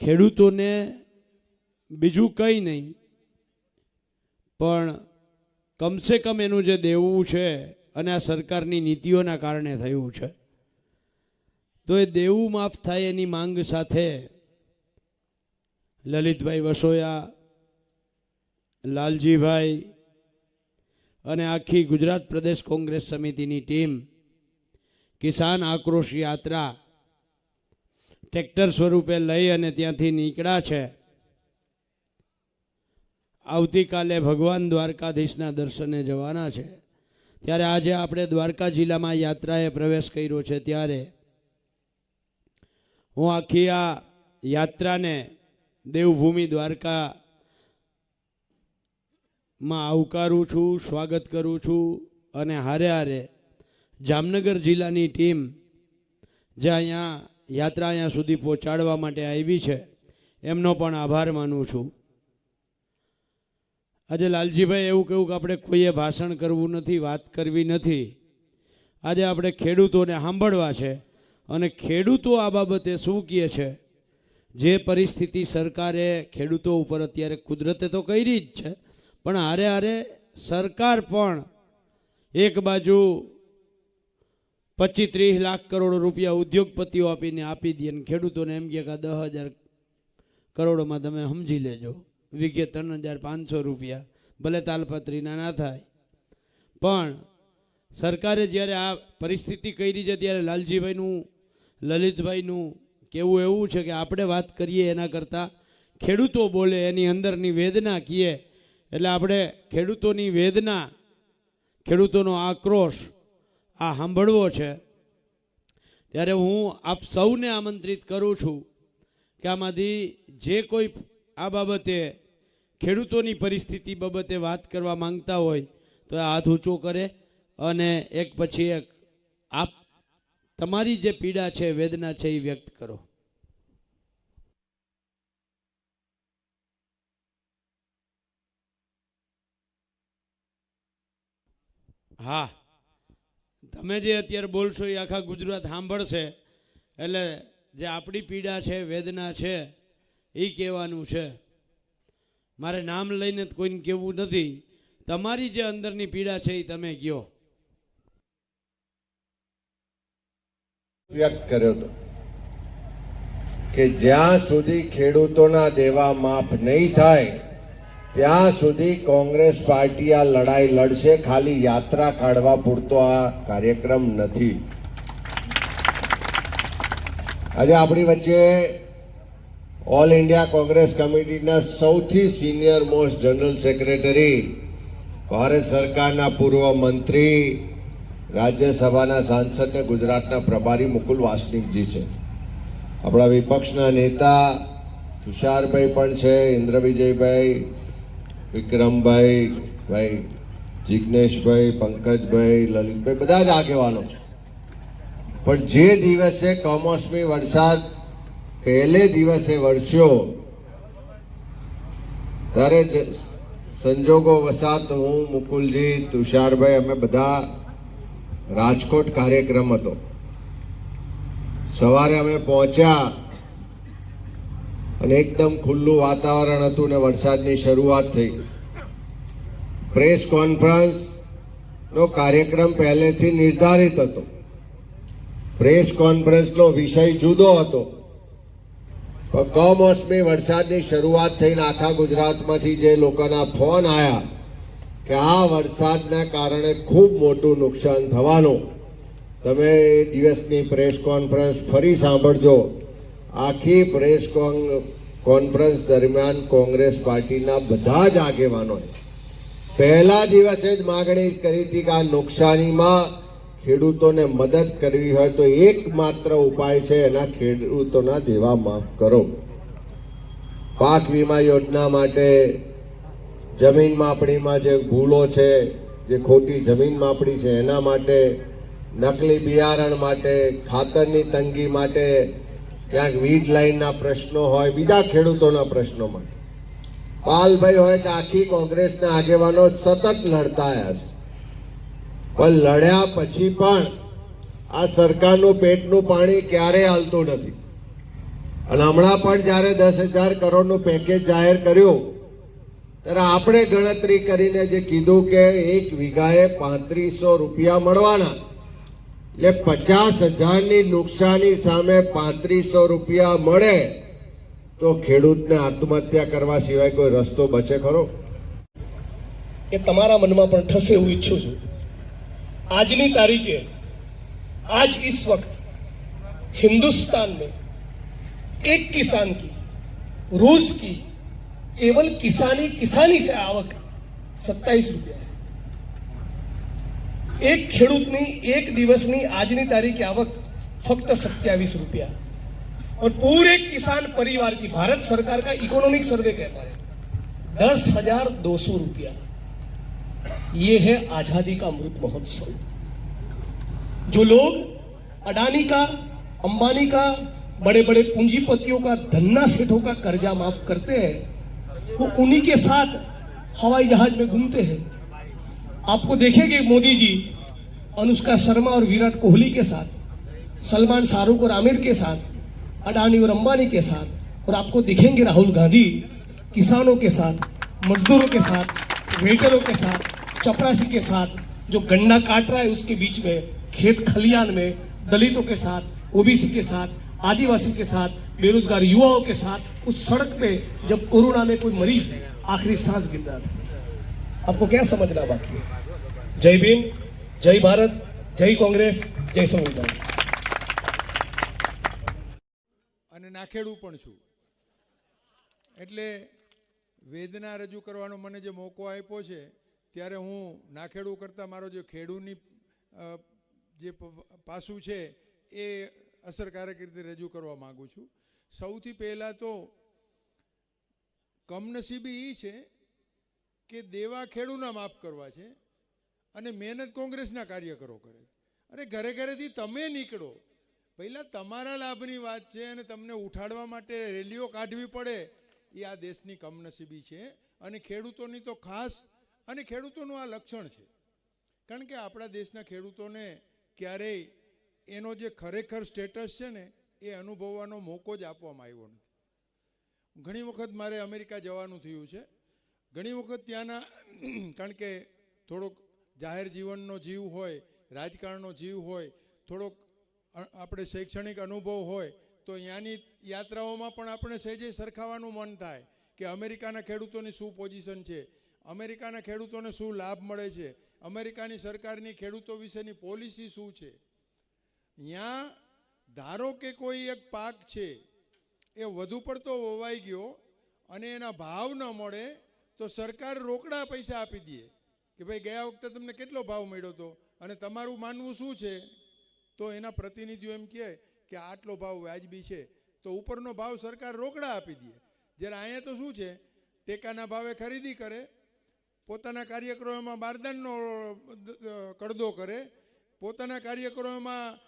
ખેડૂતોને બીજું કંઈ નહીં પણ કમસે કમ એનું જે દેવું છે અને આ સરકારની નીતિઓના કારણે થયું છે, તો એ દેવું માફ થાય એની માંગ સાથે લલિતભાઈ વસોયા, લાલજીભાઈ અને આખી ગુજરાત પ્રદેશ કોંગ્રેસ સમિતિની ટીમ કિસાન આક્રોશ યાત્રા ટ્રેક્ટર સ્વરૂપે લઈ અને ત્યાંથી નીકળ્યા છે. આવતીકાલે ભગવાન દ્વારકાધીશના દર્શને જવાના છે. ત્યારે આજે આપણે દ્વારકા જિલ્લામાં યાત્રાએ પ્રવેશ કર્યો છે. ત્યારે હું આખી આ યાત્રાને દેવભૂમિ દ્વારકામાં આવકારું છું, સ્વાગત કરું છું. અને હારે હારે જામનગર જિલ્લાની ટીમ જે યાત્રા અહીંયા સુધી પહોંચાડવા માટે આવી છે એમનો પણ આભાર માનું છું. આજે લાલજીભાઈ એવું કહ્યું કે આપણે કોઈએ ભાષણ કરવું નથી, વાત કરવી નથી. આજે આપણે ખેડૂતોને સાંભળવા છે અને ખેડૂતો આ બાબતે શું કહે છે. જે પરિસ્થિતિ સરકારે ખેડૂતો ઉપર અત્યારે કુદરતે તો કરી જ છે, પણ હારે હારે સરકાર પણ એક બાજુ 25-30 લાખ કરોડ રૂપિયા ઉદ્યોગપતિઓ આપીને આપી દે અને ખેડૂતોને એમ કહે કે 10,000 કરોડમાં તમે સમજી લેજો, વીઘે 3,500 રૂપિયા, ભલે તાલપત્રીના ના થાય. પણ સરકારે જ્યારે આ પરિસ્થિતિ કરી છે ત્યારે લાલજીભાઈનું, લલિતભાઈનું કહેવું એવું છે કે આપણે વાત કરીએ એના કરતાં ખેડૂતો બોલે, એની અંદરની વેદના કહીએ. એટલે આપણે ખેડૂતોની વેદના, ખેડૂતોનો આક્રોશ આ સાંભળવો છે. ત્યારે હું આપ સૌને આમંત્રિત કરું છું કે આમાંથી જે કોઈ આ બાબતે ખેડૂતોની પરિસ્થિતિ બાબતે વાત કરવા માંગતા હોય તો હાથ ઊંચો કરે અને એક પછી એક આપ તમારી જે પીડા છે, વેદના છે એ વ્યક્ત કરો. હા, તમે જે અત્યારે બોલશો એ આખા ગુજરાત સાંભળશે. એટલે જે આપણી પીડા છે, વેદના છે એ કહેવાનું છે. મારે નામ લઈને કોઈને કહેવું નથી. તમારી જે અંદરની પીડા છે એ તમે કહો. વ્યક્ત કર્યો હતો કે જ્યાં સુધી ખેડૂતોના દેવા માફ નહીં થાય ત્યાં સુધી કોંગ્રેસ પાર્ટી આ લડાઈ લડશે. ખાલી યાત્રા કાઢવા પૂરતો આ કાર્યક્રમ નથી. આજે આપણી વચ્ચે ઓલ ઇન્ડિયા કોંગ્રેસ કમિટીના સૌથી senior most general secretary, Bharat સરકારના પૂર્વ મંત્રી, રાજ્યસભાના સાંસદ ને ગુજરાતના પ્રભારી મુકુલ વાસનિકજી છે. આપણા વિપક્ષના નેતા તુષારભાઈ પણ છે, ઇન્દ્રવિજયભાઈ, વિક્રમભાઈ, ભાઈ જિગ્નેશભાઈ, પંકજભાઈ, લલિતભાઈ, બધા જ આગેવાનો. પણ જે દિવસે કમોસમી વરસાદ પહેલે દિવસે વરસ્યો ત્યારે સંજોગો વસાત હું, મુકુલજી, તુષારભાઈ, અમે બધા રાજકોટ કાર્યક્રમ હતો. સવારે અમે પહોંચ્યા અને એકદમ ખુલ્લું વાતાવરણ હતું ને વરસાદની શરૂઆત થઈ. પ્રેસ કોન્ફરન્સ નો કાર્યક્રમ પહેલેથી નિર્ધારિત હતો. પ્રેસ કોન્ફરન્સનો વિષય જુદો હતો. પણ કમોસમી વરસાદની શરૂઆત થઈને આખા ગુજરાતમાંથી જે લોકોના ફોન આવ્યા કે આ વરસાદના કારણે ખૂબ મોટું નુકસાન થવાનું, તમે એ દિવસની પ્રેસ કોન્ફરન્સ ફરી સાંભળજો. આખી પ્રેસ કોન્ફરન્સ દરમિયાન કોંગ્રેસ પાર્ટીના બધા જ આગેવાનોએ પહેલા દિવસે જ માગણી કરી હતી કે આ નુકસાનીમાં ખેડૂતોને મદદ કરવી હોય તો એકમાત્ર ઉપાય છે એના ખેડૂતોના દેવા માફ કરો. પાક વીમા યોજના માટે, જમીન માપણીમાં જે ભૂલો છે, જે ખોટી જમીન માપણી છે એના માટે, નકલી બિયારણ માટે, ખાતરની તંગી માટે, ક્યાંક વીજ લાઈનના પ્રશ્નો હોય, બીજા ખેડૂતોના પ્રશ્નો માટે પાલભાઈ હોય કે આખી કોંગ્રેસના આગેવાનો સતત લડતા આવ્યા છે. પણ લડ્યા પછી પણ આ સરકારનું પેટનું પાણી ક્યારેય હાલતું નથી. અને હમણાં પણ જ્યારે 10,000 કરોડનું પેકેજ જાહેર કર્યું ત્યારે આપણે ગણતરી કરીને જે કીધું કે 1 વીઘાએ 3500 રૂપિયા મળવાના, એટલે 50,000ની નુકસાની સામે 3500 રૂપિયા મળે તો ખેડૂતને આત્મહત્યા કરવા સિવાય કોઈ રસ્તો બચે ખરો? કે તમારા મનમાં પણ થશે એવું ઈચ્છું છું। આજની તારીખે आज इस वक्त हिंदुस्तान में एक किसान की रोज की केवल किसानी से आवक 27 रुपया है। एक खेडूतनी एक दिवसनी आजनी तारीखे आवक फक्त 27 रुपया, और पूरे किसान परिवार की भारत सरकार का इकोनॉमिक सर्वे कहता है 10,200 रुपया। ये है आजादी का अमृत महोत्सव। जो लोग अडानी का, अंबानी का, बड़े बड़े पूंजीपतियों का, धन्ना सेठों का कर्जा माफ करते हैं, वो उन्हीं के साथ हवाई जहाज में घूमते हैं। आपको देखेंगे मोदी जी अनुष्का शर्मा और विराट कोहली के साथ, सलमान, शाहरुख और आमिर के साथ, अडानी और अंबानी के साथ, और आपको दिखेंगे राहुल गांधी किसानों के साथ, मजदूरों के साथ, वेटरों के साथ, चपरासी के साथ, जो गन्ना काट रहा है उसके बीच में, खेत खलियान में, दलितों के साथ, ओबीसी के साथ, आदिवासी के साथ, बेरोजगार युवाओं के साथ, उस सड़क पे जब कोरोना में कोई मरीज आखिरी सांस गिर रहा था। आपको क्या समझना बाकी है? जय भीम, जय भारत, जय कांग्रेस, जय संविधान। અને નાખેડું પણ છું, એટલે વેદના રજૂ કરવાનો મને જે મોકો આપ્યો છે ત્યારે હું નાખેડું કરતાં મારો જે ખેડૂની જે પાસું છે એ અસરકારક રીતે રજૂ કરવા માગું છું। સૌથી પહેલાં તો કમનસીબી એ છે કે દેવા ખેડૂના માફ કરવા છે અને મહેનત કોંગ્રેસના કાર્યકરો કરે છે। અરે ઘરે ઘરેથી તમે નીકળો, પહેલાં તમારા લાભની વાત છે અને તમને ઉઠાડવા માટે રેલીઓ કાઢવી પડે, એ આ દેશની કમનસીબી છે। અને ખેડૂતોની તો ખાસ, અને ખેડૂતોનું આ લક્ષણ છે, કારણ કે આપણા દેશના ખેડૂતોને ક્યારેય એનો જે ખરેખર સ્ટેટસ છે ને એ અનુભવવાનો મોકો જ આપવામાં આવ્યો નથી। ઘણી વખત મારે અમેરિકા જવાનું થયું છે, ઘણી વખત ત્યાંના, કારણ કે થોડોક જાહેર જીવનનો જીવ હોય, રાજકારણનો જીવ હોય, થોડોક આપણે શૈક્ષણિક અનુભવ હોય, તો અહીંયાની યાત્રાઓમાં પણ આપણે સહેજે સરખાવવાનું મન થાય કે અમેરિકાના ખેડૂતોની શું પોઝિશન છે, અમેરિકાના ખેડૂતોને શું લાભ મળે છે, અમેરિકાની સરકારની ખેડૂતો વિશેની પોલિસી શું છે। यहाँ ધારો કે કોઈ એક પાક છે એ વધુ પડતો વવાઈ ગયો અને એના ભાવ ન મળે તો સરકાર રોકડા પૈસા આપી દે કે ભાઈ ગયા વખતે તમને કેટલો ભાવ મળ્યો હતો અને તમારું માનવું શું છે, તો એના પ્રતિનિધિઓ એમ કહે કે આટલો ભાવ વ્યાજબી છે, તો ઉપરનો ભાવ સરકાર રોકડા આપી દે। જ્યારે અહીંયા તો શું છે, ટેકાના ભાવે ખરીદી કરે, પોતાના કાર્યક્રમોમાં બારદાનનો કડદો કરે, પોતાના કાર્યક્રમોમાં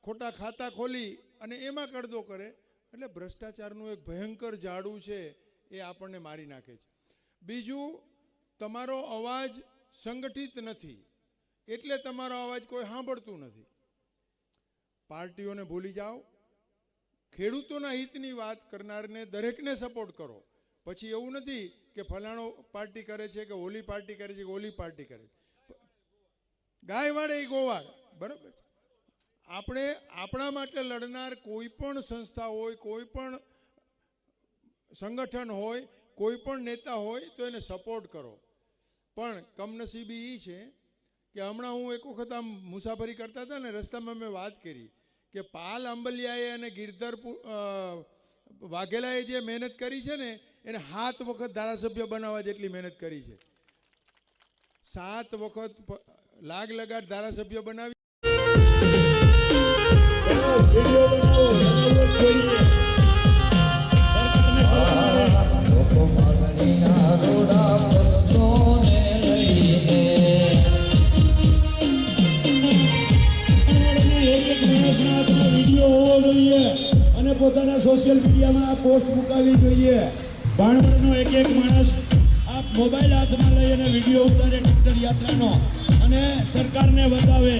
ખોટા ખાતા ખોલી અને એમાં કડદો કરે, એટલે ભ્રષ્ટાચારનું એક ભયંકર જાડું છે એ આપણને મારી નાખે છે। બીજું, તમારો અવાજ સંગઠિત નથી એટલે તમારો અવાજ કોઈ સાંભળતું નથી। પાર્ટીઓને ભૂલી જાઓ, ખેડૂતોના હિતની વાત કરનારને દરેકને સપોર્ટ કરો। પછી એવું નથી કે ફલાણો પાર્ટી કરે છે કે ઓલી પાર્ટી કરે છે કે ઓલી પાર્ટી કરે છે, ગાય વાળે એ ગોવાળ, બરાબર। આપણે આપણા માટે લડનાર કોઈ પણ સંસ્થા હોય, કોઈ પણ સંગઠન હોય, કોઈ પણ નેતા હોય તો એને સપોર્ટ કરો। પણ કમનસીબી એ છે કે હમણાં હું એક વખત આમ મુસાફરી કરતા હતા ને, રસ્તામાં મેં વાત કરી કે પાલ આંબલિયાએ અને ગિરધર વાઘેલાએ જે મહેનત કરી છે ને એને 7 વખત ધારાસભ્ય બનાવવા જેટલી મહેનત કરી છે। 7 વખત લાગ લગાડ ધારાસભ્ય બનાવી। પોતાના સોશિયલ મીડિયામાં આ પોસ્ટ મુકાવી જોઈએ। ભાણવડનો એક માણસ આ મોબાઈલ હાથમાં લઈ અને વિડીયો ઉતારે ટ્રેક્ટર યાત્રાનો અને સરકારને બતાવે।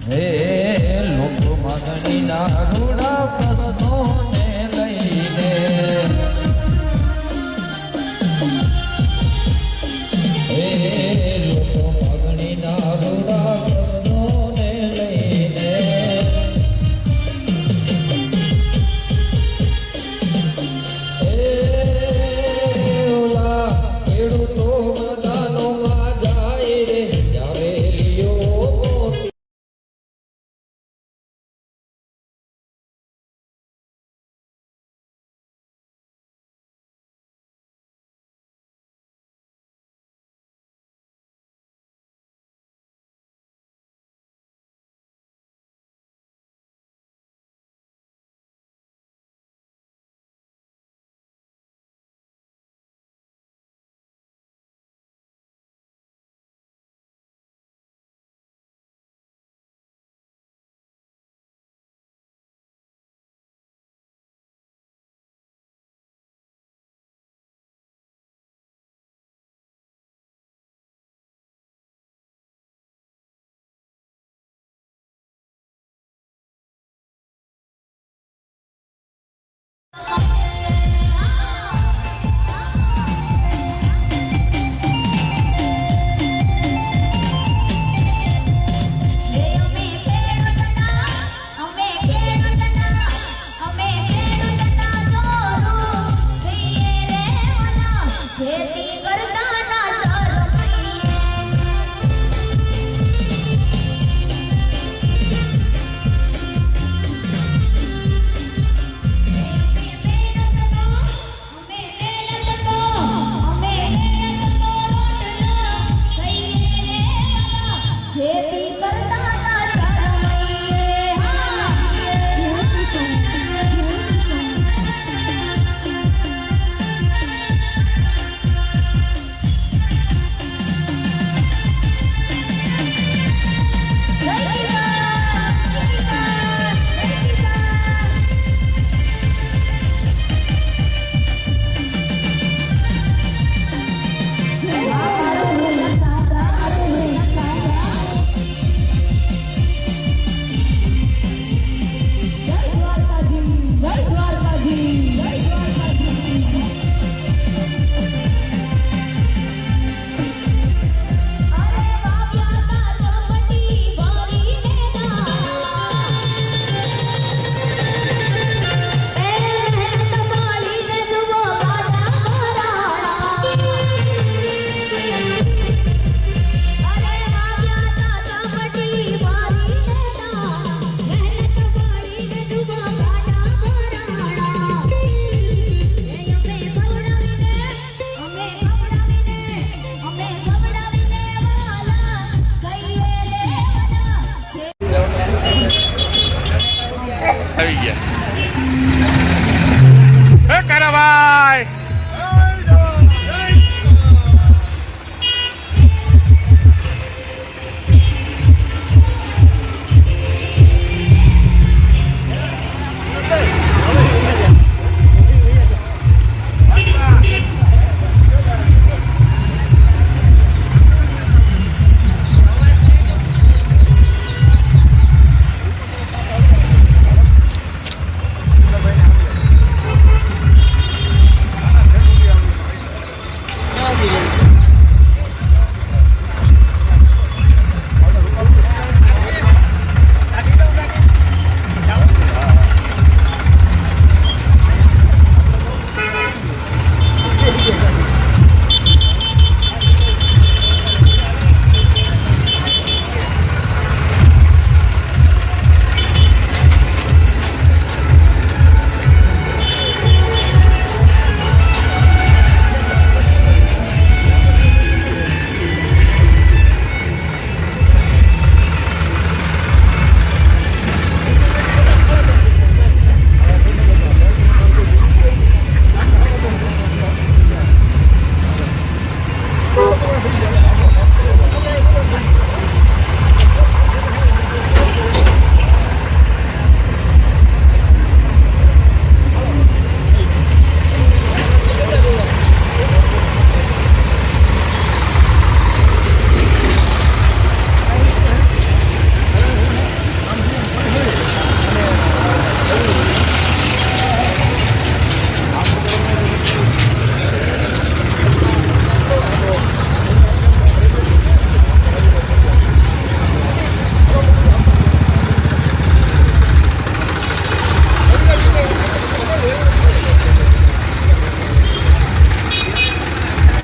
હે લોકો માગણીના રૂડા પ્રશ્નોને